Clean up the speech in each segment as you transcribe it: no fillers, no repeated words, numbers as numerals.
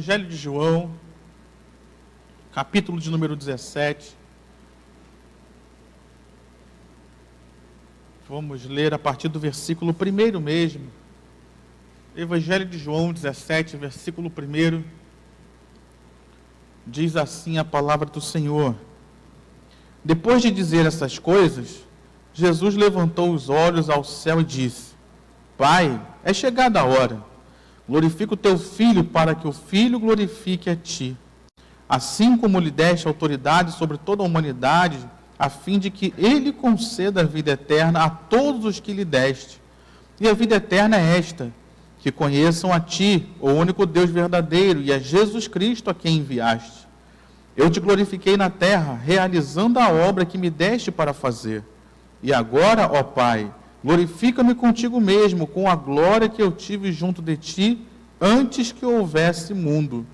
Evangelho de João, capítulo de número 17. Vamos ler a partir do versículo 1 mesmo. Evangelho de João 17, versículo 1. Diz assim a palavra do Senhor. Depois de dizer essas coisas, Jesus levantou os olhos ao céu e disse: Pai, é chegada a hora. Glorifica o teu Filho, para que o Filho glorifique a ti. Assim como lhe deste autoridade sobre toda a humanidade, a fim de que ele conceda a vida eterna a todos os que lhe deste. E a vida eterna é esta: que conheçam a ti, o único Deus verdadeiro, e a Jesus Cristo a quem enviaste. Eu te glorifiquei na terra, realizando a obra que me deste para fazer. E agora, ó Pai, glorifica-me contigo mesmo, com a glória que eu tive junto de ti, antes que houvesse mundo.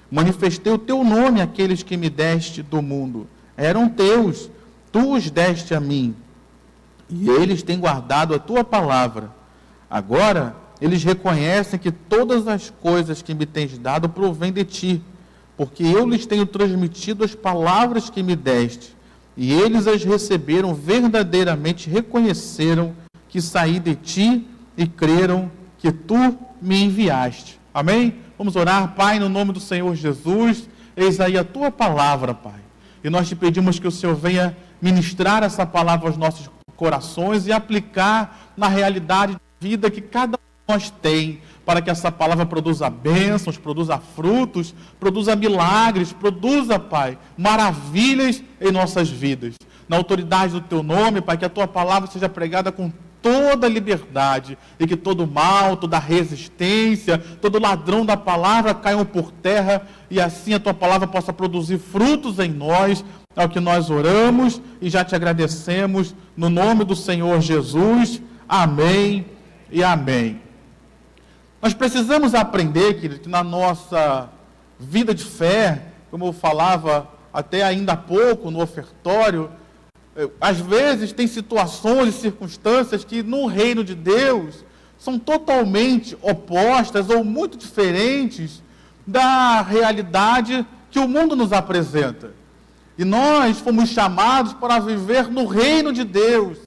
Manifestei o teu nome àqueles que me deste do mundo. Eram teus, tu os deste a mim. E eles têm guardado a tua palavra. Agora, eles reconhecem que todas as coisas que me tens dado provêm de ti, porque eu lhes tenho transmitido as palavras que me deste, e eles as receberam verdadeiramente, reconheceram que saí de ti e creram que tu me enviaste. Amém? Vamos orar. Pai, no nome do Senhor Jesus, eis aí a tua palavra, Pai. E nós te pedimos que o Senhor venha ministrar essa palavra aos nossos corações e aplicar na realidade de vida que cada um de nós tem, para que essa palavra produza bênçãos, produza frutos, produza milagres, produza, Pai, maravilhas em nossas vidas. Na autoridade do teu nome, Pai, que a tua palavra seja pregada com toda a liberdade, e que todo mal, toda resistência, todo ladrão da palavra caiam por terra, e assim a tua palavra possa produzir frutos em nós. É o que nós oramos e já te agradecemos, no nome do Senhor Jesus. Amém e amém. Nós precisamos aprender, querido, que na nossa vida de fé, como eu falava até ainda há pouco no ofertório, às vezes tem situações e circunstâncias que no reino de Deus são totalmente opostas ou muito diferentes da realidade que o mundo nos apresenta. E nós fomos chamados para viver no reino de Deus.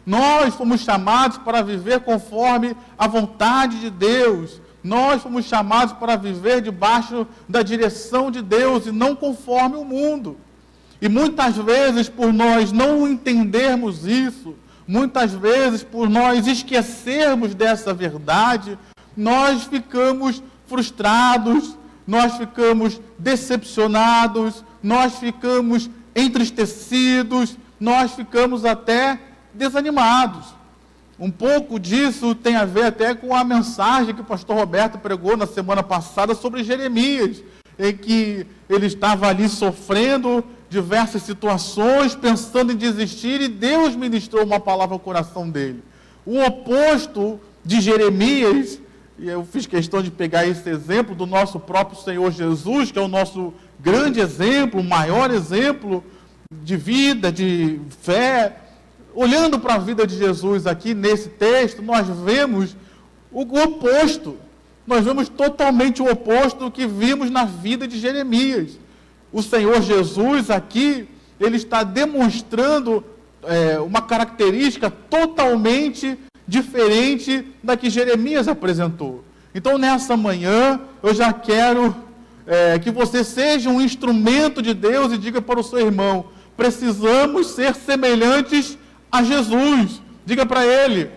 Nós fomos chamados para viver conforme a vontade de Deus. Nós fomos chamados para viver debaixo da direção de Deus e não conforme o mundo. E muitas vezes, por nós não entendermos isso, muitas vezes, por nós esquecermos dessa verdade, nós ficamos frustrados, nós ficamos decepcionados, nós ficamos entristecidos, nós ficamos até desanimados. Um pouco disso tem a ver até com a mensagem que o pastor Roberto pregou na semana passada sobre Jeremias, em que ele estava ali sofrendo diversas situações, pensando em desistir, e Deus ministrou uma palavra ao coração dele. O oposto de Jeremias, e eu fiz questão de pegar esse exemplo do nosso próprio Senhor Jesus, que é o nosso grande exemplo, o maior exemplo de vida, de fé. Olhando para a vida de Jesus aqui nesse texto, nós vemos o oposto. Nós vemos totalmente o oposto do que vimos na vida de Jeremias. O Senhor Jesus aqui, ele está demonstrando uma característica totalmente diferente da que Jeremias apresentou. Então, nessa manhã, eu já quero que você seja um instrumento de Deus e diga para o seu irmão: precisamos ser semelhantes a Jesus. Diga para ele: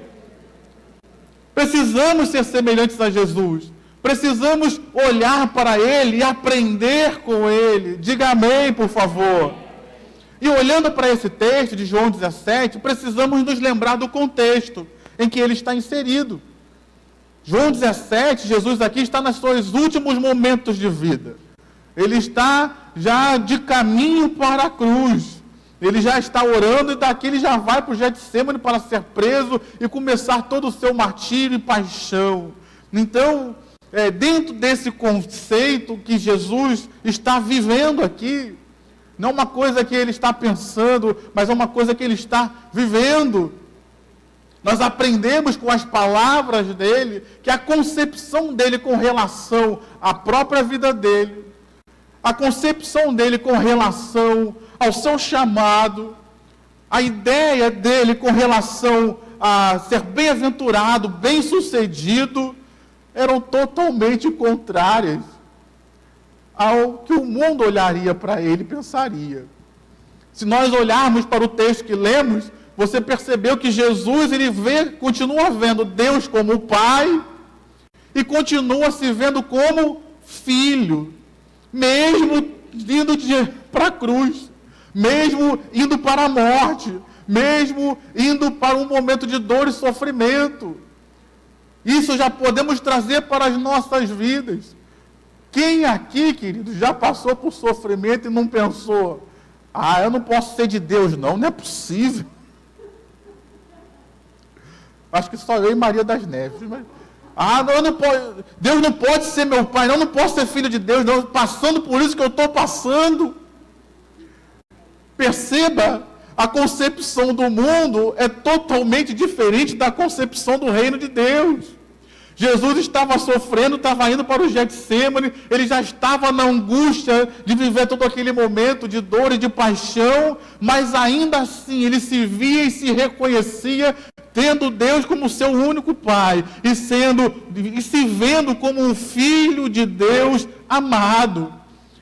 precisamos ser semelhantes a Jesus. Precisamos olhar para ele e aprender com ele. Diga amém, por favor. E olhando para esse texto de João 17, precisamos nos lembrar do contexto em que ele está inserido. João 17, Jesus aqui está nos seus últimos momentos de vida. Ele está já de caminho para a cruz. Ele já está orando e daqui ele já vai para o Getsêmani para ser preso e começar todo o seu martírio e paixão. Então, dentro desse conceito que Jesus está vivendo aqui, não uma coisa que ele está pensando, mas é uma coisa que ele está vivendo. Nós aprendemos com as palavras dele que a concepção dele com relação à própria vida dele, a concepção dele com relação ao seu chamado, a ideia dele com relação a ser bem-aventurado, bem-sucedido, eram totalmente contrárias ao que o mundo olharia para ele e pensaria. Se nós olharmos para o texto que lemos, você percebeu que Jesus continua vendo Deus como Pai e continua se vendo como Filho, mesmo indo para a cruz, mesmo indo para a morte, mesmo indo para um momento de dor e sofrimento. Isso já podemos trazer para as nossas vidas. Quem aqui, querido, já passou por sofrimento e não pensou: eu não posso ser de Deus, não é possível. Acho que só eu e Maria das Neves. Mas, Deus não pode ser meu pai, não posso ser filho de Deus, não, passando por isso que eu estou passando. Perceba, a concepção do mundo é totalmente diferente da concepção do reino de Deus. Jesus estava sofrendo, estava indo para o Getsêmani, ele já estava na angústia de viver todo aquele momento de dor e de paixão, mas ainda assim ele se via e se reconhecia tendo Deus como seu único Pai e se vendo como um filho de Deus amado.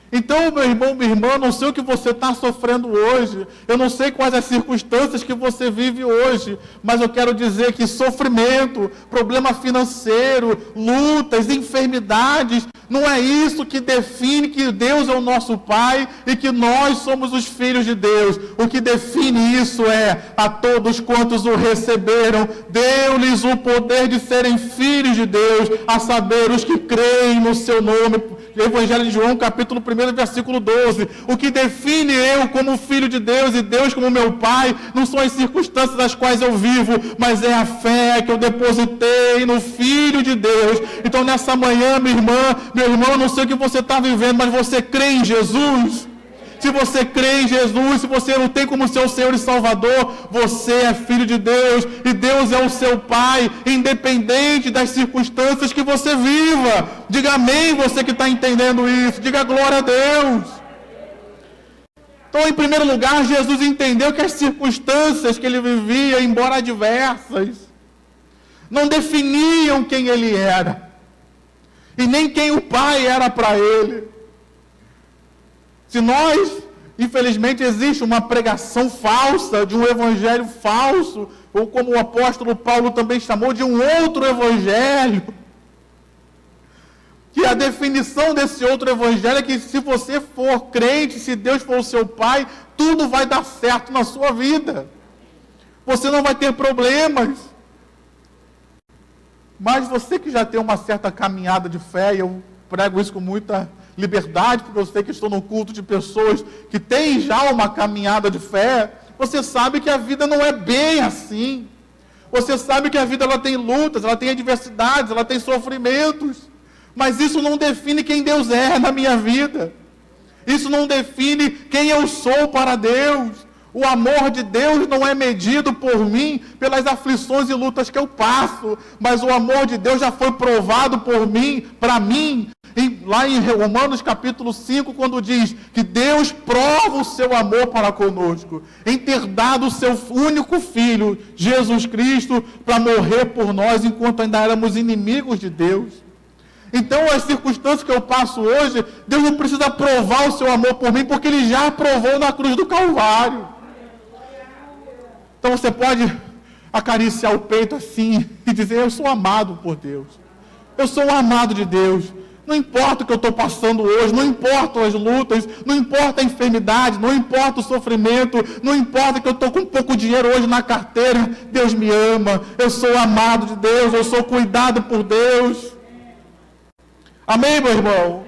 Então, meu irmão, minha irmã, eu não sei o que você está sofrendo hoje, eu não sei quais as circunstâncias que você vive hoje, mas eu quero dizer que sofrimento, problema financeiro, lutas, enfermidades, não é isso que define que Deus é o nosso Pai e que nós somos os filhos de Deus. O que define isso é: a todos quantos o receberam, deu-lhes o poder de serem filhos de Deus, a saber, os que creem no seu nome. Evangelho de João, capítulo 1, versículo 12. O que define eu como filho de Deus e Deus como meu Pai, não são as circunstâncias das quais eu vivo, mas é a fé que eu depositei no Filho de Deus. Então nessa manhã, minha irmã, meu irmão, eu não sei o que você está vivendo, mas você crê em Jesus? Se você crê em Jesus, se você não tem como seu Senhor e Salvador, você é filho de Deus, e Deus é o seu Pai, independente das circunstâncias que você viva. Diga amém, você que está entendendo isso, diga glória a Deus. Então, em primeiro lugar, Jesus entendeu que as circunstâncias que ele vivia, embora adversas, não definiam quem ele era, e nem quem o Pai era para ele. Se nós, infelizmente, existe uma pregação falsa, de um evangelho falso, ou como o apóstolo Paulo também chamou, de um outro evangelho, que a definição desse outro evangelho é que se você for crente, se Deus for o seu Pai, tudo vai dar certo na sua vida. Você não vai ter problemas. Mas você que já tem uma certa caminhada de fé, e eu prego isso com muita liberdade, porque eu sei que estou num culto de pessoas que têm já uma caminhada de fé, você sabe que a vida não é bem assim. Você sabe que a vida ela tem lutas, ela tem adversidades, ela tem sofrimentos, mas isso não define quem Deus é na minha vida. Isso não define quem eu sou para Deus. O amor de Deus não é medido por mim, pelas aflições e lutas que eu passo, mas o amor de Deus já foi provado por mim, para mim, lá em Romanos capítulo 5, quando diz que Deus prova o seu amor para conosco, em ter dado o seu único Filho, Jesus Cristo, para morrer por nós, enquanto ainda éramos inimigos de Deus. Então, as circunstâncias que eu passo hoje, Deus não precisa provar o seu amor por mim, porque Ele já aprovou na cruz do Calvário. Então você pode acariciar o peito assim e dizer: eu sou amado por Deus, eu sou um amado de Deus. Não importa o que eu estou passando hoje, não importam as lutas, não importa a enfermidade, não importa o sofrimento, não importa que eu estou com pouco dinheiro hoje na carteira, Deus me ama, eu sou amado de Deus, eu sou cuidado por Deus. Amém, meu irmão?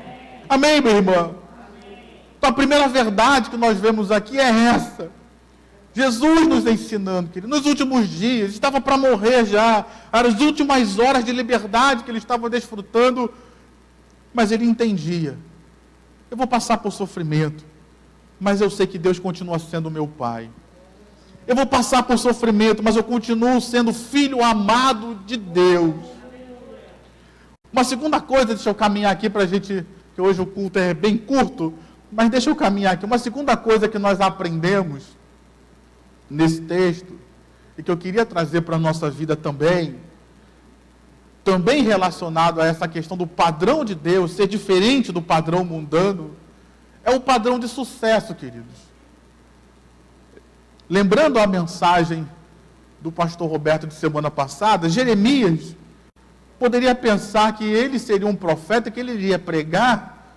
Amém, minha irmã? Então a primeira verdade que nós vemos aqui é essa. Jesus nos ensinando, querido, nos últimos dias, estava para morrer já, eram as últimas horas de liberdade que ele estava desfrutando, mas ele entendia: eu vou passar por sofrimento, mas eu sei que Deus continua sendo meu Pai. eu vou passar por sofrimento, mas eu continuo sendo filho amado de Deus. Uma segunda coisa, deixa eu caminhar aqui para a gente, que hoje o culto é bem curto, mas deixa eu caminhar aqui. Uma segunda coisa que nós aprendemos nesse texto, e que eu queria trazer para a nossa vida também relacionado a essa questão do padrão de Deus ser diferente do padrão mundano, é o padrão de sucesso, queridos. Lembrando a mensagem do pastor Roberto de semana passada, Jeremias poderia pensar que ele seria um profeta, que ele iria pregar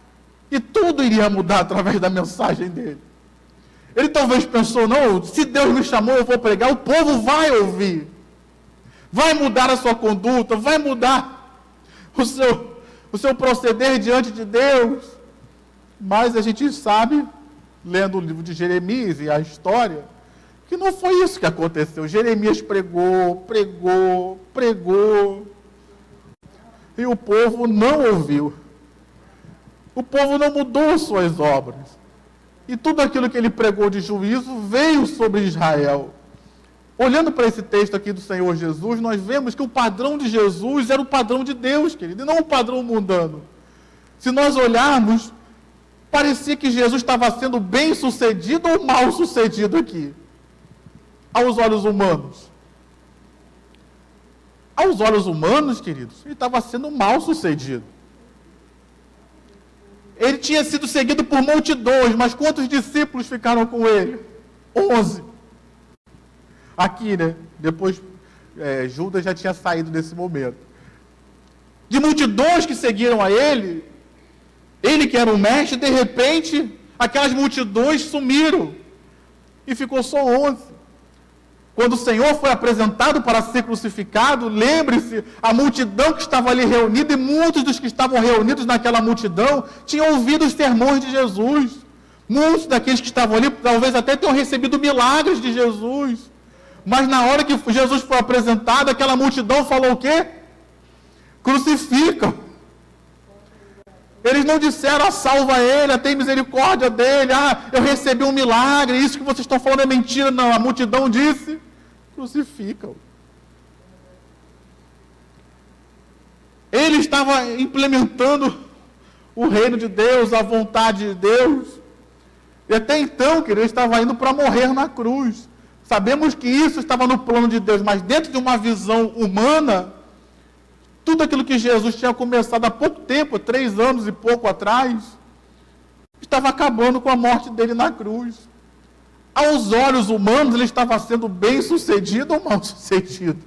e tudo iria mudar através da mensagem dele. Ele talvez pensou, não, se Deus me chamou, eu vou pregar, o povo vai ouvir, vai mudar a sua conduta, vai mudar o seu proceder diante de Deus. Mas a gente sabe, lendo o livro de Jeremias e a história, que não foi isso que aconteceu. Jeremias pregou, e o povo não ouviu. O povo não mudou suas obras. E tudo aquilo que ele pregou de juízo veio sobre Israel. Olhando para esse texto aqui do Senhor Jesus, nós vemos que o padrão de Jesus era o padrão de Deus, querido, e não o padrão mundano. Se nós olharmos, parecia que Jesus estava sendo bem sucedido ou mal sucedido aqui, aos olhos humanos. Aos olhos humanos, queridos, ele estava sendo mal sucedido. Ele tinha sido seguido por multidões, mas quantos discípulos ficaram com ele? 11. Aqui, né? Depois, Judas já tinha saído nesse momento. De multidões que seguiram a ele que era o mestre, de repente, aquelas multidões sumiram. E ficou só 11. Quando o Senhor foi apresentado para ser crucificado, lembre-se, a multidão que estava ali reunida, e muitos dos que estavam reunidos naquela multidão, tinham ouvido os sermões de Jesus. Muitos daqueles que estavam ali, talvez até tenham recebido milagres de Jesus. Mas na hora que Jesus foi apresentado, aquela multidão falou o quê? Crucificam. Eles não disseram, salva ele, tem misericórdia dele, eu recebi um milagre, isso que vocês estão falando é mentira. Não, a multidão disse, crucificam. Ele estava implementando o reino de Deus, a vontade de Deus. E até então, querido, ele estava indo para morrer na cruz. Sabemos que isso estava no plano de Deus, mas dentro de uma visão humana, tudo aquilo que Jesus tinha começado há pouco tempo, 3 anos e pouco atrás, estava acabando com a morte dele na cruz. Aos olhos humanos, ele estava sendo bem sucedido ou mal sucedido?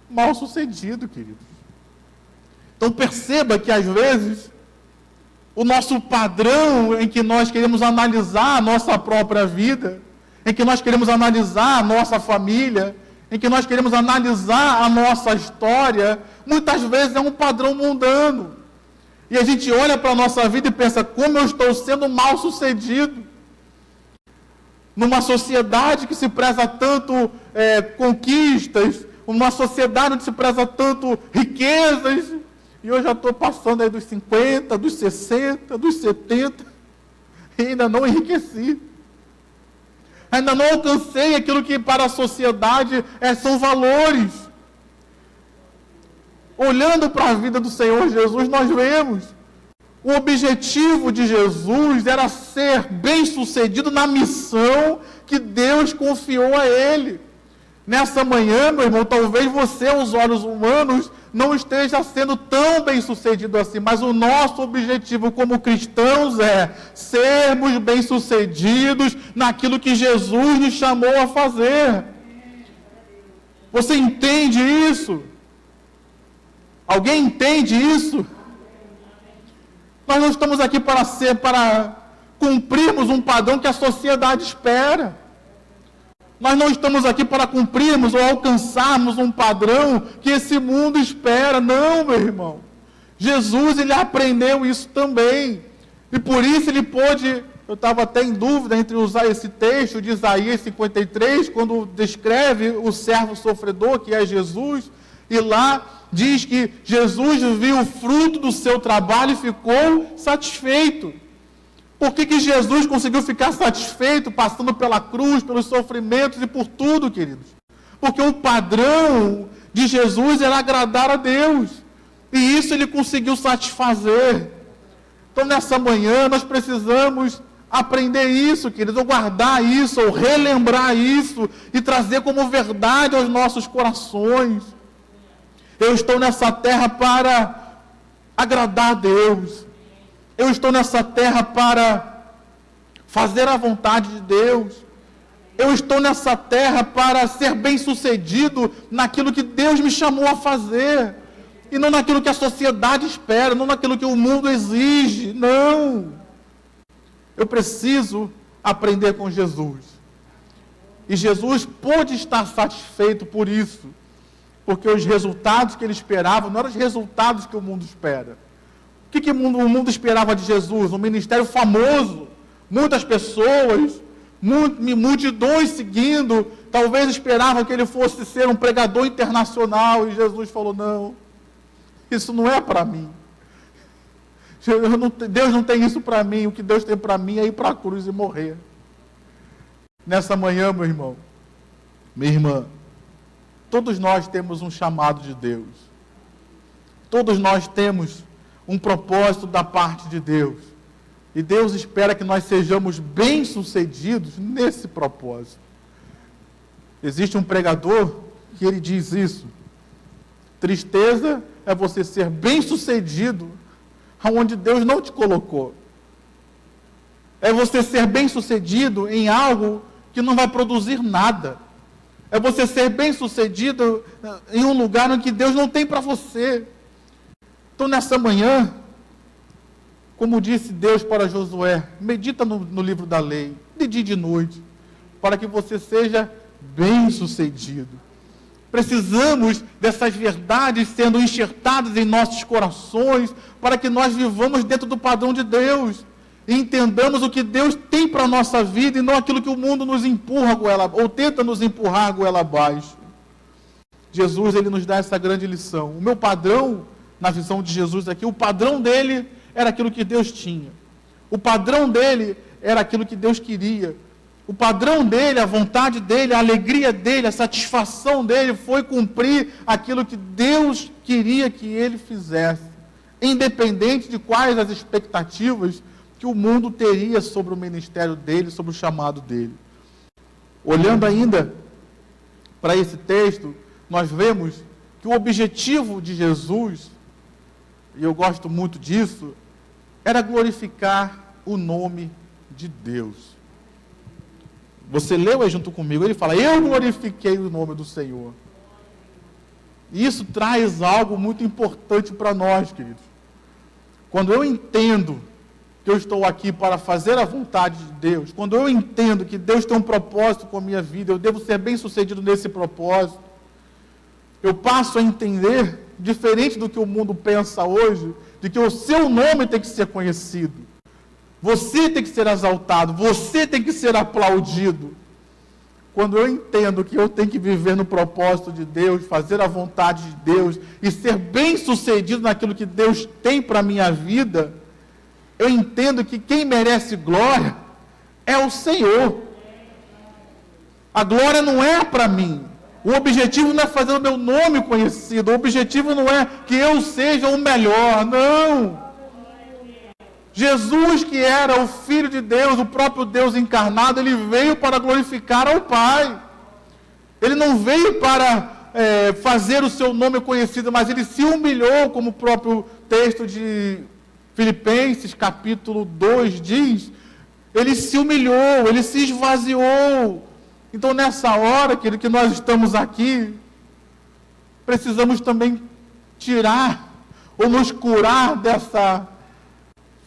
Mal sucedido, queridos. Então perceba que às vezes o nosso padrão em que nós queremos analisar a nossa própria vida, em que nós queremos analisar a nossa família, em que nós queremos analisar a nossa história, muitas vezes é um padrão mundano. E a gente olha para a nossa vida e pensa, como eu estou sendo mal sucedido. Numa sociedade que se preza tanto conquistas, numa sociedade onde se preza tanto riquezas, e eu já estou passando aí dos 50, dos 60, dos 70, e ainda não enriqueci. Ainda não alcancei aquilo que para a sociedade são valores. Olhando para a vida do Senhor Jesus, nós vemos o objetivo de Jesus era ser bem-sucedido na missão que Deus confiou a ele. Nessa manhã, meu irmão, talvez você, aos olhos humanos, não esteja sendo tão bem-sucedido assim, mas o nosso objetivo como cristãos é sermos bem-sucedidos naquilo que Jesus nos chamou a fazer. Você entende isso? Alguém entende isso? Nós não estamos aqui para cumprirmos um padrão que a sociedade espera. Nós não estamos aqui para cumprirmos ou alcançarmos um padrão que esse mundo espera. Não, meu irmão. Jesus, ele aprendeu isso também. E por isso ele pôde, eu estava até em dúvida entre usar esse texto de Isaías 53, quando descreve o servo sofredor, que é Jesus, e lá diz que Jesus viu o fruto do seu trabalho e ficou satisfeito. Por que Jesus conseguiu ficar satisfeito passando pela cruz, pelos sofrimentos e por tudo, queridos? Porque o padrão de Jesus era agradar a Deus. E isso ele conseguiu satisfazer. Então, nessa manhã, nós precisamos aprender isso, queridos, ou guardar isso, ou relembrar isso, e trazer como verdade aos nossos corações. Eu estou nessa terra para agradar a Deus. Eu estou nessa terra para fazer a vontade de Deus. Eu estou nessa terra para ser bem-sucedido naquilo que Deus me chamou a fazer. E não naquilo que a sociedade espera, não naquilo que o mundo exige. Não. Eu preciso aprender com Jesus. E Jesus pôde estar satisfeito por isso. Porque os resultados que ele esperava não eram os resultados que o mundo espera. O que o mundo esperava de Jesus? Um ministério famoso, muitas pessoas, multidões seguindo, talvez esperavam que ele fosse ser um pregador internacional, e Jesus falou, não, isso não é para mim. Deus não tem isso para mim, o que Deus tem para mim é ir para a cruz e morrer. Nessa manhã, meu irmão, minha irmã, todos nós temos um chamado de Deus. Todos nós temos um propósito da parte de Deus. E Deus espera que nós sejamos bem-sucedidos nesse propósito. Existe um pregador que ele diz isso. Tristeza é você ser bem-sucedido onde Deus não te colocou. É você ser bem-sucedido em algo que não vai produzir nada. É você ser bem-sucedido em um lugar em que Deus não tem para você. Então, nessa manhã, como disse Deus para Josué, medita no livro da lei, de dia e de noite, para que você seja bem-sucedido. Precisamos dessas verdades sendo enxertadas em nossos corações, para que nós vivamos dentro do padrão de Deus, e entendamos o que Deus tem para a nossa vida, e não aquilo que o mundo nos empurra goela, ou tenta nos empurrar goela abaixo. Jesus, ele nos dá essa grande lição. O meu padrão, na visão de Jesus aqui, o padrão dele era aquilo que Deus tinha. O padrão dele era aquilo que Deus queria. O padrão dele, a vontade dele, a alegria dele, a satisfação dele foi cumprir aquilo que Deus queria que ele fizesse, independente de quais as expectativas que o mundo teria sobre o ministério dele, sobre o chamado dele. Olhando ainda para esse texto, nós vemos que o objetivo de Jesus, e eu gosto muito disso, era glorificar o nome de Deus. Você leu aí junto comigo, ele fala, eu glorifiquei o nome do Senhor. E isso traz algo muito importante para nós, queridos. Quando eu entendo que eu estou aqui para fazer a vontade de Deus, quando eu entendo que Deus tem um propósito com a minha vida, eu devo ser bem-sucedido nesse propósito, eu passo a entender, diferente do que o mundo pensa hoje, de que o seu nome tem que ser conhecido. Você tem que ser exaltado, você tem que ser aplaudido. Quando eu entendo que eu tenho que viver no propósito de Deus, fazer a vontade de Deus e ser bem-sucedido naquilo que Deus tem para a minha vida, eu entendo que quem merece glória é o Senhor. A glória não é para mim. O objetivo não é fazer o meu nome conhecido. O objetivo não é que eu seja o melhor. Não. Jesus, que era o Filho de Deus, o próprio Deus encarnado, ele veio para glorificar ao Pai. Ele não veio para fazer o seu nome conhecido, mas ele se humilhou, como o próprio texto de Filipenses, capítulo 2, diz. Ele se humilhou, ele se esvaziou. Então, nessa hora, querido, que nós estamos aqui, precisamos também tirar, ou nos curar dessa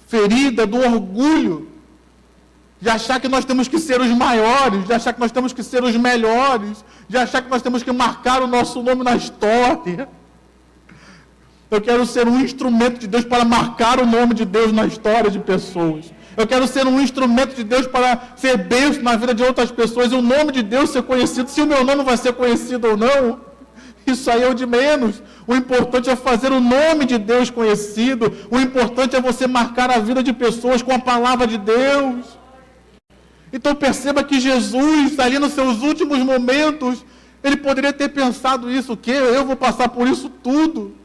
ferida do orgulho, de achar que nós temos que ser os maiores, de achar que nós temos que ser os melhores, de achar que nós temos que marcar o nosso nome na história. Eu quero ser um instrumento de Deus para marcar o nome de Deus na história de pessoas. Eu quero ser um instrumento de Deus para ser bênção na vida de outras pessoas, e o nome de Deus ser conhecido. Se o meu nome vai ser conhecido ou não, isso aí é o de menos. O importante é fazer o nome de Deus conhecido. O importante é você marcar a vida de pessoas com a palavra de Deus. Então perceba que Jesus, ali nos seus últimos momentos, ele poderia ter pensado isso, o quê? Eu vou passar por isso tudo,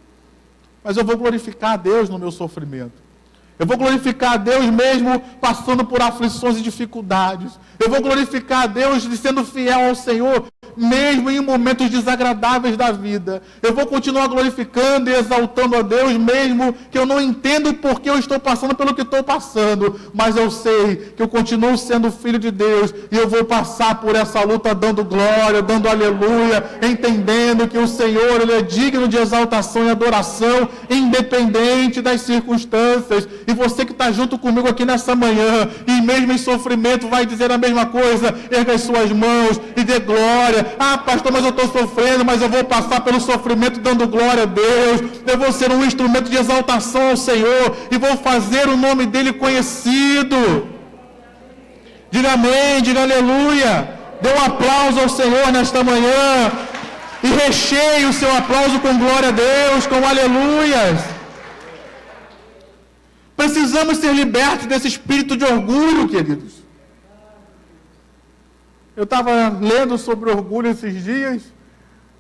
mas eu vou glorificar a Deus no meu sofrimento. Eu vou glorificar a Deus mesmo passando por aflições e dificuldades. Eu vou glorificar a Deus sendo fiel ao Senhor, mesmo em momentos desagradáveis da vida. Eu vou continuar glorificando e exaltando a Deus, mesmo que eu não entenda por que eu estou passando pelo que estou passando. Mas eu sei que eu continuo sendo filho de Deus e eu vou passar por essa luta dando glória, dando aleluia, entendendo que o Senhor, Ele é digno de exaltação e adoração, independente das circunstâncias. E você que está junto comigo aqui nessa manhã, e mesmo em sofrimento, vai dizer a mesma coisa: erga as suas mãos e dê glória. Ah, pastor, mas eu estou sofrendo, mas eu vou passar pelo sofrimento dando glória a Deus. Eu vou ser um instrumento de exaltação ao Senhor e vou fazer o nome dEle conhecido. Diga amém, diga aleluia. Dê um aplauso ao Senhor nesta manhã e recheie o seu aplauso com glória a Deus, com aleluias. Precisamos ser libertos desse espírito de orgulho, queridos. Eu estava lendo sobre orgulho esses dias,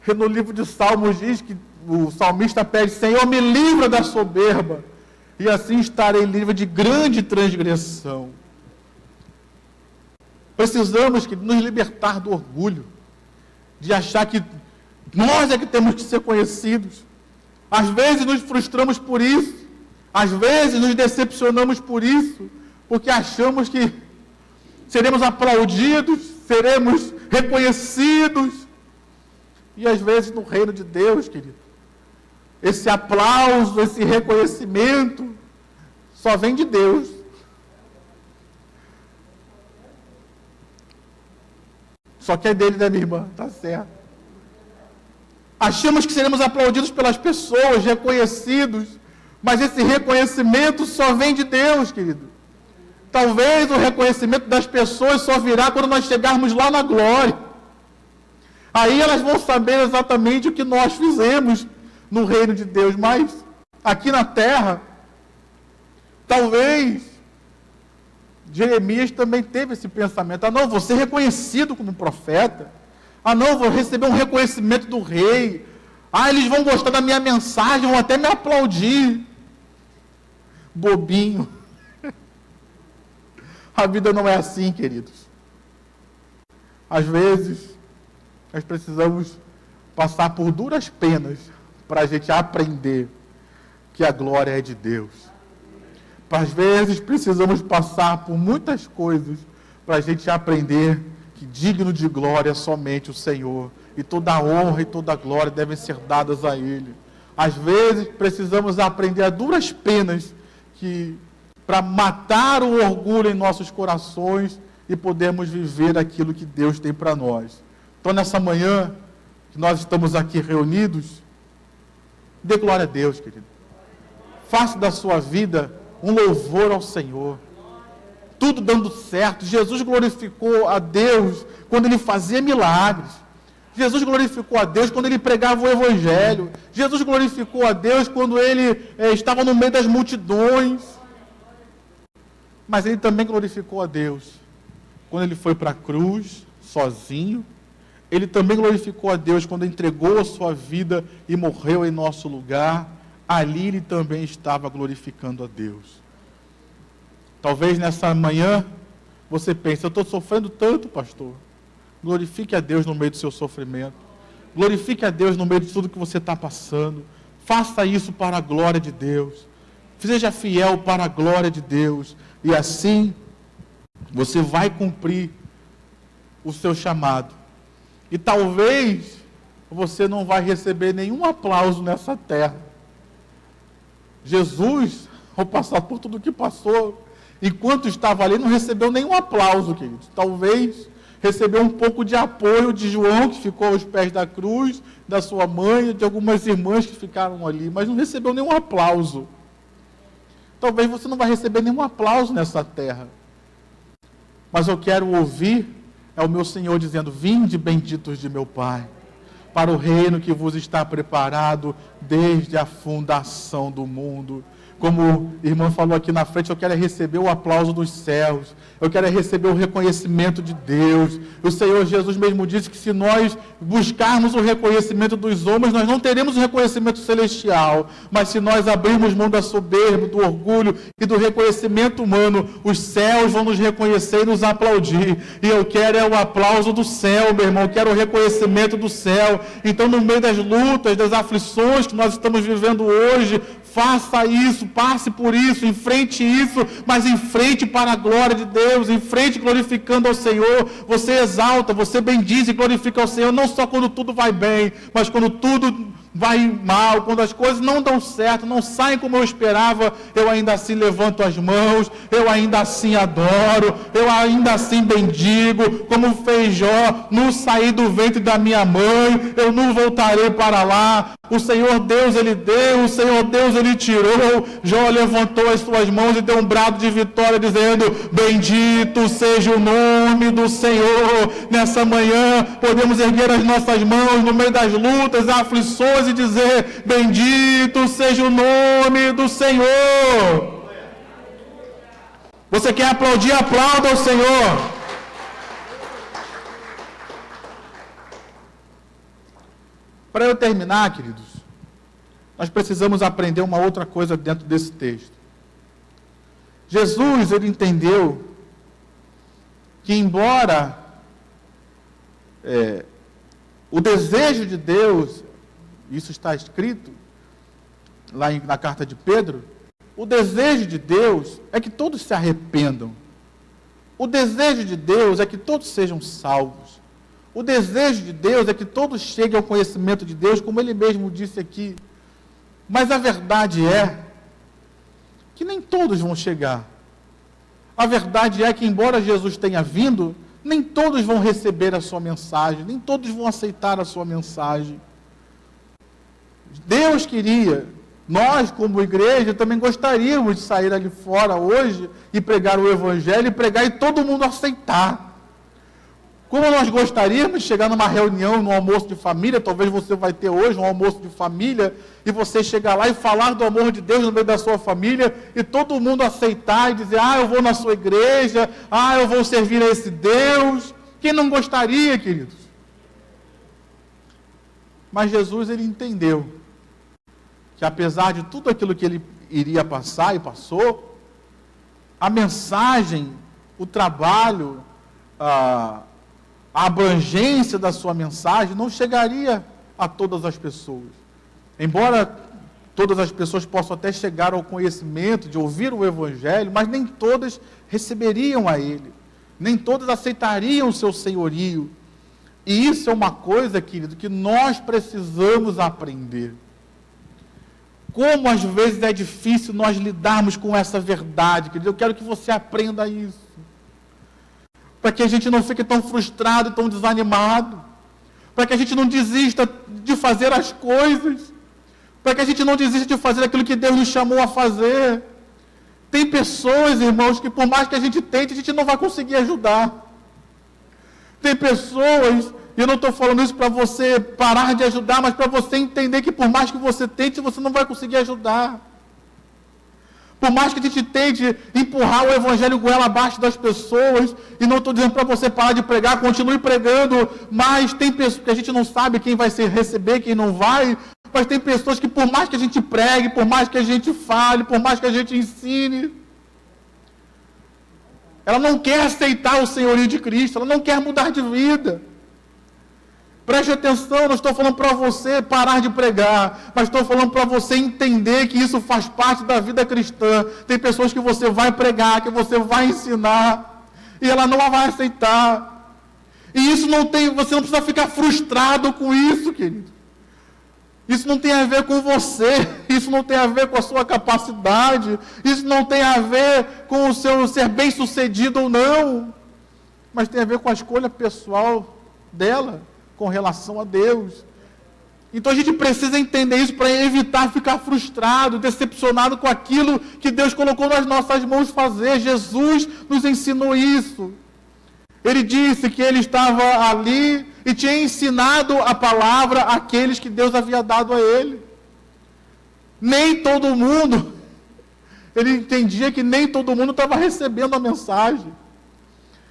e no livro de Salmos diz que o salmista pede: Senhor, me livra da soberba, e assim estarei livre de grande transgressão. Precisamos nos libertar do orgulho, de achar que nós é que temos que ser conhecidos. Às vezes nos frustramos por isso. Às vezes nos decepcionamos por isso, porque achamos que seremos aplaudidos, seremos reconhecidos. E às vezes no reino de Deus, querido, esse aplauso, esse reconhecimento, só vem de Deus. Só que é dele, né, minha irmã? Tá certo. Achamos que seremos aplaudidos pelas pessoas, reconhecidos. Mas esse reconhecimento só vem de Deus, querido. Talvez o reconhecimento das pessoas só virá quando nós chegarmos lá na glória. Aí elas vão saber exatamente o que nós fizemos no reino de Deus. Mas aqui na terra, talvez Jeremias também teve esse pensamento: ah, não, vou ser reconhecido como profeta. Ah, não, vou receber um reconhecimento do rei. Ah, eles vão gostar da minha mensagem, vão até me aplaudir. Bobinho. A vida não é assim, queridos. Às vezes, nós precisamos passar por duras penas para a gente aprender que a glória é de Deus. Às vezes, precisamos passar por muitas coisas para a gente aprender que digno de glória é somente o Senhor. E toda a honra e toda a glória devem ser dadas a Ele. Às vezes, precisamos aprender a duras penas para matar o orgulho em nossos corações e podermos viver aquilo que Deus tem para nós. Então, nessa manhã, que nós estamos aqui reunidos, dê glória a Deus, querido. Faça da sua vida um louvor ao Senhor. Tudo dando certo. Jesus glorificou a Deus quando Ele fazia milagres. Jesus glorificou a Deus quando Ele pregava o Evangelho. Jesus glorificou a Deus quando Ele estava no meio das multidões. Mas Ele também glorificou a Deus quando Ele foi para a cruz, sozinho. Ele também glorificou a Deus quando entregou a sua vida e morreu em nosso lugar. Ali Ele também estava glorificando a Deus. Talvez nessa manhã você pense: eu estou sofrendo tanto, pastor. Glorifique a Deus no meio do seu sofrimento. Glorifique a Deus no meio de tudo que você está passando. Faça isso para a glória de Deus. Seja fiel para a glória de Deus. E assim, você vai cumprir o seu chamado. E talvez você não vai receber nenhum aplauso nessa terra. Jesus, ao passar por tudo que passou, enquanto estava ali, não recebeu nenhum aplauso, queridos. Talvez recebeu um pouco de apoio de João, que ficou aos pés da cruz, da sua mãe, de algumas irmãs que ficaram ali, mas não recebeu nenhum aplauso. Talvez você não vai receber nenhum aplauso nessa terra. Mas eu quero ouvir o meu Senhor dizendo: vinde benditos de meu Pai. para o reino que vos está preparado desde a fundação do mundo. Como a irmã falou aqui na frente, eu quero receber o aplauso dos céus, eu quero receber o reconhecimento de Deus. O Senhor Jesus mesmo disse que se nós buscarmos o reconhecimento dos homens, nós não teremos o reconhecimento celestial, mas se nós abrirmos mão da soberba, do orgulho e do reconhecimento humano, os céus vão nos reconhecer e nos aplaudir. E eu quero o aplauso do céu, meu irmão, eu quero o reconhecimento do céu. Então, no meio das lutas, das aflições que nós estamos vivendo hoje, faça isso, passe por isso, enfrente isso, mas enfrente para a glória de Deus, enfrente glorificando ao Senhor. Você exalta, você bendiz e glorifica ao Senhor, não só quando tudo vai bem, mas quando tudo vai mal, quando as coisas não dão certo, não saem como eu esperava, eu ainda assim levanto as mãos, eu ainda assim adoro, eu ainda assim bendigo, como fez Jó, não saí do ventre da minha mãe, eu não voltarei para lá. O Senhor Deus, Ele deu, o Senhor Deus, Ele tirou. Jó levantou as suas mãos e deu um brado de vitória, dizendo: bendito seja o nome do Senhor. Nessa manhã, podemos erguer as nossas mãos no meio das lutas, aflições, e dizer: bendito seja o nome do Senhor. Você quer aplaudir? Aplauda ao Senhor. Para eu terminar, queridos, nós precisamos aprender uma outra coisa dentro desse texto. Jesus, ele entendeu que, embora o desejo de Deus, isso está escrito lá na carta de Pedro, o desejo de Deus é que todos se arrependam. O desejo de Deus é que todos sejam salvos. O desejo de Deus é que todos cheguem ao conhecimento de Deus, como Ele mesmo disse aqui. Mas a verdade é que nem todos vão chegar. A verdade é que, embora Jesus tenha vindo, nem todos vão receber a sua mensagem, nem todos vão aceitar a sua mensagem. Deus queria, nós como igreja também gostaríamos de sair ali fora hoje e pregar o Evangelho, e pregar e todo mundo aceitar. Como nós gostaríamos de chegar numa reunião, num almoço de família, talvez você vai ter hoje um almoço de família, e você chegar lá e falar do amor de Deus no meio da sua família, e todo mundo aceitar e dizer: eu vou na sua igreja, eu vou servir a esse Deus. Quem não gostaria, queridos? Mas Jesus, ele entendeu que, apesar de tudo aquilo que ele iria passar e passou, a mensagem, o trabalho, a abrangência da sua mensagem não chegaria a todas as pessoas. Embora todas as pessoas possam até chegar ao conhecimento de ouvir o Evangelho, mas nem todas receberiam a Ele, nem todas aceitariam o seu senhorio. E isso é uma coisa, querido, que nós precisamos aprender. Como às vezes é difícil nós lidarmos com essa verdade, querido. Eu quero que você aprenda isso, para que a gente não fique tão frustrado, tão desanimado, para que a gente não desista de fazer as coisas, para que a gente não desista de fazer aquilo que Deus nos chamou a fazer. Tem pessoas, irmãos, que por mais que a gente tente, a gente não vai conseguir ajudar. Tem pessoas, e eu não estou falando isso para você parar de ajudar, mas para você entender que por mais que você tente, você não vai conseguir ajudar. Por mais que a gente tente empurrar o Evangelho goela abaixo das pessoas, e não estou dizendo para você parar de pregar, continue pregando, mas tem pessoas que a gente não sabe quem vai receber, quem não vai, mas tem pessoas que por mais que a gente pregue, por mais que a gente fale, por mais que a gente ensine, ela não quer aceitar o senhorio de Cristo, ela não quer mudar de vida. Preste atenção, não estou falando para você parar de pregar, mas estou falando para você entender que isso faz parte da vida cristã. Tem pessoas que você vai pregar, que você vai ensinar, e ela não vai aceitar. E isso você não precisa ficar frustrado com isso, querido. Isso não tem a ver com você, isso não tem a ver com a sua capacidade, isso não tem a ver com o seu ser bem-sucedido ou não, mas tem a ver com a escolha pessoal dela com relação a Deus. Então a gente precisa entender isso para evitar ficar frustrado, decepcionado com aquilo que Deus colocou nas nossas mãos fazer. Jesus nos ensinou isso. Ele disse que ele estava ali e tinha ensinado a palavra àqueles que Deus havia dado a ele. Nem todo mundo, ele entendia que nem todo mundo estava recebendo a mensagem.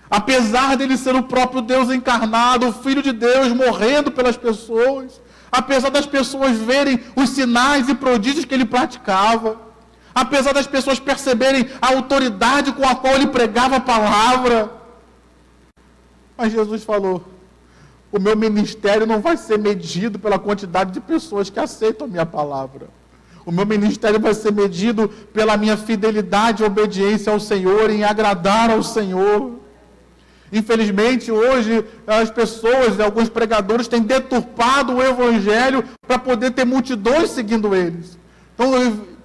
Apesar dele ser o próprio Deus encarnado, o Filho de Deus morrendo pelas pessoas, apesar das pessoas verem os sinais e prodígios que ele praticava, apesar das pessoas perceberem a autoridade com a qual ele pregava a palavra, mas Jesus falou: o meu ministério não vai ser medido pela quantidade de pessoas que aceitam a minha palavra. O meu ministério vai ser medido pela minha fidelidade e obediência ao Senhor, em agradar ao Senhor. Infelizmente, hoje, as pessoas, alguns pregadores, têm deturpado o Evangelho para poder ter multidões seguindo eles. Então,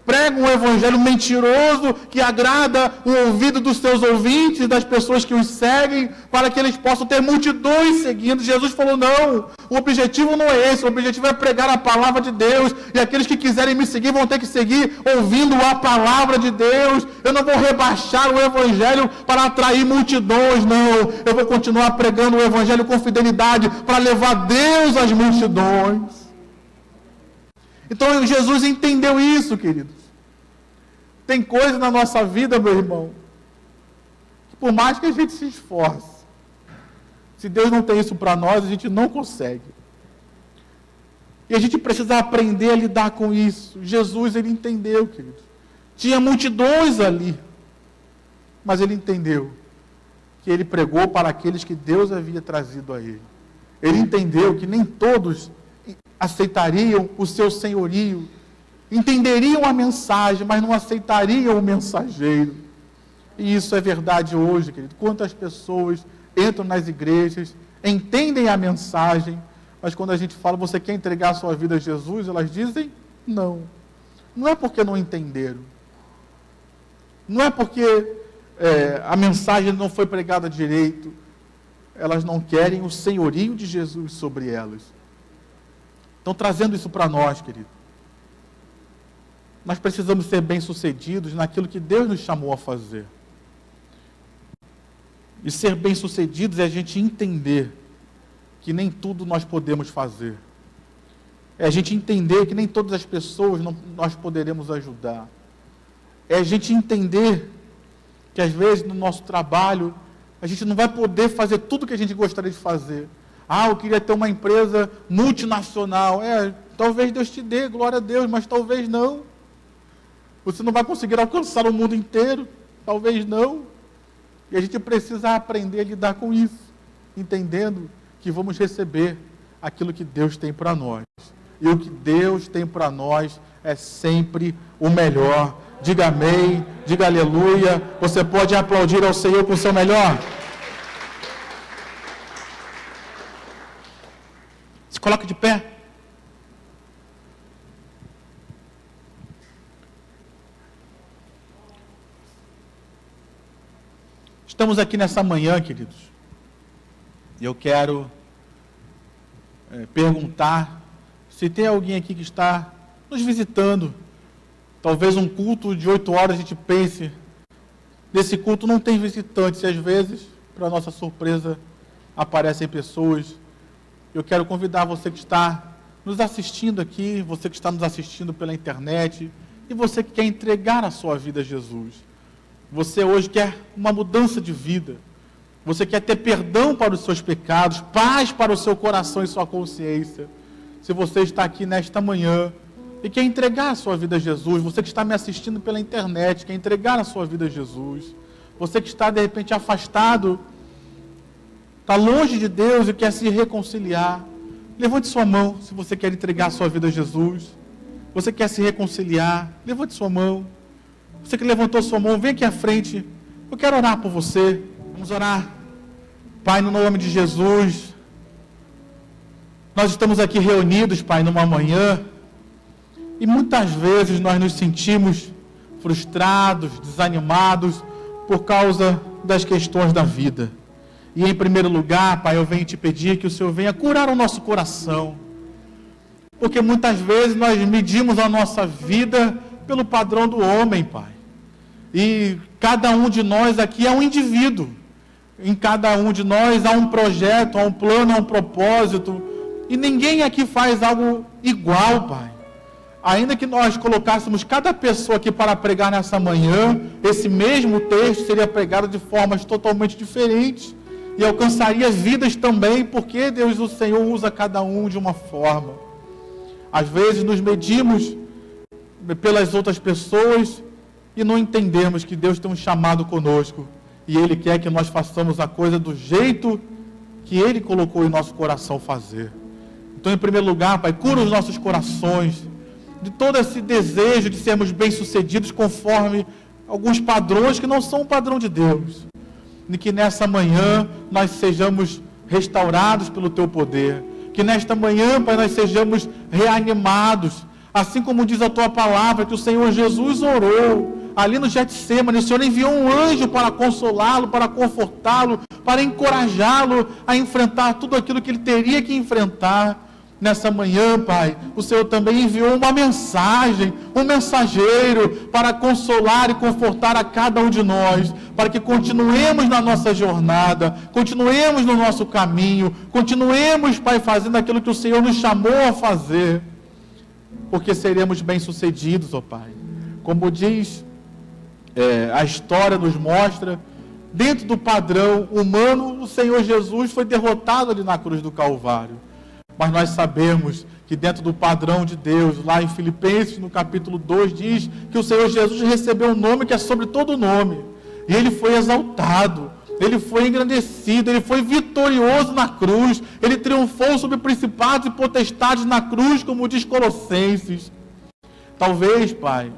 pregam um evangelho mentiroso que agrada o ouvido dos seus ouvintes, das pessoas que os seguem, para que eles possam ter multidões seguindo. Jesus falou: não, o objetivo não é esse, o objetivo é pregar a palavra de Deus, e aqueles que quiserem me seguir vão ter que seguir ouvindo a palavra de Deus. Eu não vou rebaixar o evangelho para atrair multidões, não. Eu vou continuar pregando o evangelho com fidelidade para levar Deus às multidões. Então Jesus entendeu isso, queridos. Tem coisa na nossa vida, meu irmão, que por mais que a gente se esforce, se Deus não tem isso para nós, a gente não consegue. E a gente precisa aprender a lidar com isso. Jesus, ele entendeu, queridos. Tinha multidões ali, mas ele entendeu que ele pregou para aqueles que Deus havia trazido a ele. Ele entendeu que nem todos aceitariam o seu senhorio, entenderiam a mensagem, mas não aceitariam o mensageiro. E isso é verdade hoje, querido. Quantas pessoas entram nas igrejas, entendem a mensagem, mas quando a gente fala: você quer entregar a sua vida a Jesus? Elas dizem não. Não é porque não entenderam. Não é porque a mensagem não foi pregada direito. Elas não querem o senhorio de Jesus sobre elas. Então, trazendo isso para nós, querido, nós precisamos ser bem-sucedidos naquilo que Deus nos chamou a fazer. E ser bem-sucedidos é a gente entender que nem tudo nós podemos fazer. É a gente entender que nem todas as pessoas nós poderemos ajudar. É a gente entender que às vezes no nosso trabalho a gente não vai poder fazer tudo que a gente gostaria de fazer. Eu queria ter uma empresa multinacional. Talvez Deus te dê, glória a Deus, mas talvez não. Você não vai conseguir alcançar o mundo inteiro, talvez não. E a gente precisa aprender a lidar com isso, entendendo que vamos receber aquilo que Deus tem para nós. E o que Deus tem para nós é sempre o melhor. Diga amém, diga aleluia. Você pode aplaudir ao Senhor com o seu melhor? Se coloque de pé. Estamos aqui nessa manhã, queridos, e eu quero perguntar se tem alguém aqui que está nos visitando. Talvez um culto de 8 horas a gente pense: nesse culto não tem visitantes, e às vezes, para nossa surpresa, aparecem pessoas. Eu quero convidar você que está nos assistindo aqui, você que está nos assistindo pela internet, e você que quer entregar a sua vida a Jesus. Você hoje quer uma mudança de vida. Você quer ter perdão para os seus pecados, paz para o seu coração e sua consciência. Se você está aqui nesta manhã e quer entregar a sua vida a Jesus, você que está me assistindo pela internet, quer entregar a sua vida a Jesus, você que está de repente afastado, está longe de Deus e quer se reconciliar, levante sua mão se você quer entregar a sua vida a Jesus. Você quer se reconciliar, levante sua mão. Você que levantou sua mão, vem aqui à frente. Eu quero orar por você. Vamos orar. Pai, no nome de Jesus, nós estamos aqui reunidos, Pai, numa manhã, e muitas vezes nós nos sentimos frustrados, desanimados, por causa das questões da vida. E em primeiro lugar, Pai, eu venho te pedir que o Senhor venha curar o nosso coração. Porque muitas vezes nós medimos a nossa vida pelo padrão do homem, Pai. E cada um de nós aqui é um indivíduo. Em cada um de nós há um projeto, há um plano, há um propósito. E ninguém aqui faz algo igual, Pai. Ainda que nós colocássemos cada pessoa aqui para pregar nessa manhã, esse mesmo texto seria pregado de formas totalmente diferentes. E alcançaria vidas também, porque Deus, o Senhor, usa cada um de uma forma. Às vezes nos medimos pelas outras pessoas e não entendemos que Deus tem um chamado conosco. E Ele quer que nós façamos a coisa do jeito que Ele colocou em nosso coração fazer. Então, em primeiro lugar, Pai, cura os nossos corações de todo esse desejo de sermos bem-sucedidos conforme alguns padrões que não são o padrão de Deus. E que nessa manhã nós sejamos restaurados pelo Teu poder. Que nesta manhã, Pai, nós sejamos reanimados. Assim como diz a Tua palavra, que o Senhor Jesus orou ali no Getsêmani, o Senhor enviou um anjo para consolá-lo, para confortá-lo, para encorajá-lo a enfrentar tudo aquilo que ele teria que enfrentar. Nessa manhã, Pai, o Senhor também enviou uma mensagem, um mensageiro para consolar e confortar a cada um de nós, para que continuemos na nossa jornada, continuemos no nosso caminho, continuemos, Pai, fazendo aquilo que o Senhor nos chamou a fazer, porque seremos bem-sucedidos, ó Pai. Como diz a história nos mostra, dentro do padrão humano, o Senhor Jesus foi derrotado ali na cruz do Calvário. Mas nós sabemos que dentro do padrão de Deus, lá em Filipenses, no capítulo 2, diz que o Senhor Jesus recebeu um nome que é sobre todo nome. E Ele foi exaltado, Ele foi engrandecido, Ele foi vitorioso na cruz, Ele triunfou sobre principados e potestades na cruz, como diz Colossenses. Talvez, Pai,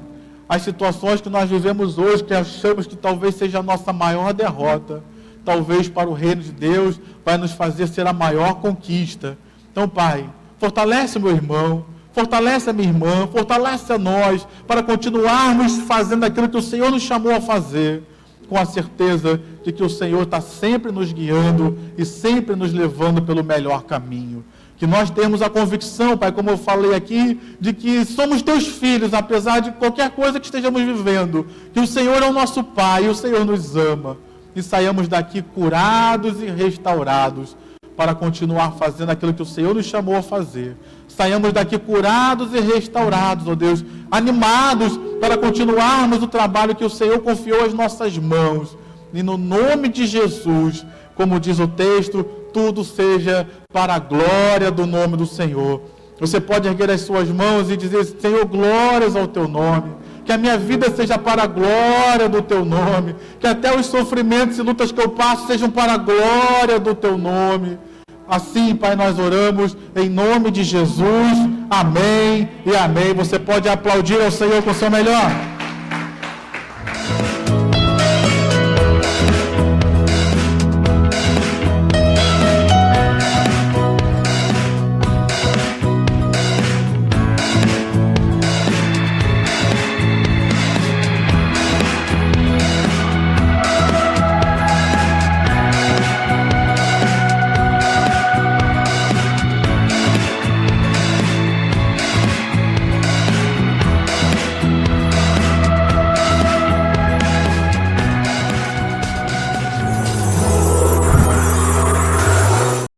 as situações que nós vivemos hoje, que achamos que talvez seja a nossa maior derrota, talvez para o reino de Deus vai nos fazer ser a maior conquista. Então, Pai, fortalece o meu irmão, fortalece a minha irmã, fortalece a nós, para continuarmos fazendo aquilo que o Senhor nos chamou a fazer, com a certeza de que o Senhor está sempre nos guiando e sempre nos levando pelo melhor caminho. Que nós temos a convicção, Pai, como eu falei aqui, de que somos Teus filhos, apesar de qualquer coisa que estejamos vivendo, que o Senhor é o nosso Pai e o Senhor nos ama, e saiamos daqui curados e restaurados, para continuar fazendo aquilo que o Senhor nos chamou a fazer. Saiamos daqui curados e restaurados, ó Deus, animados para continuarmos o trabalho que o Senhor confiou às nossas mãos. E no nome de Jesus, como diz o texto, tudo seja para a glória do nome do Senhor. Você pode erguer as suas mãos e dizer: Senhor, glórias ao Teu nome. Que a minha vida seja para a glória do Teu nome. Que até os sofrimentos e lutas que eu passo sejam para a glória do Teu nome. Assim, Pai, nós oramos em nome de Jesus. Amém e amém. Você pode aplaudir ao Senhor com o seu melhor.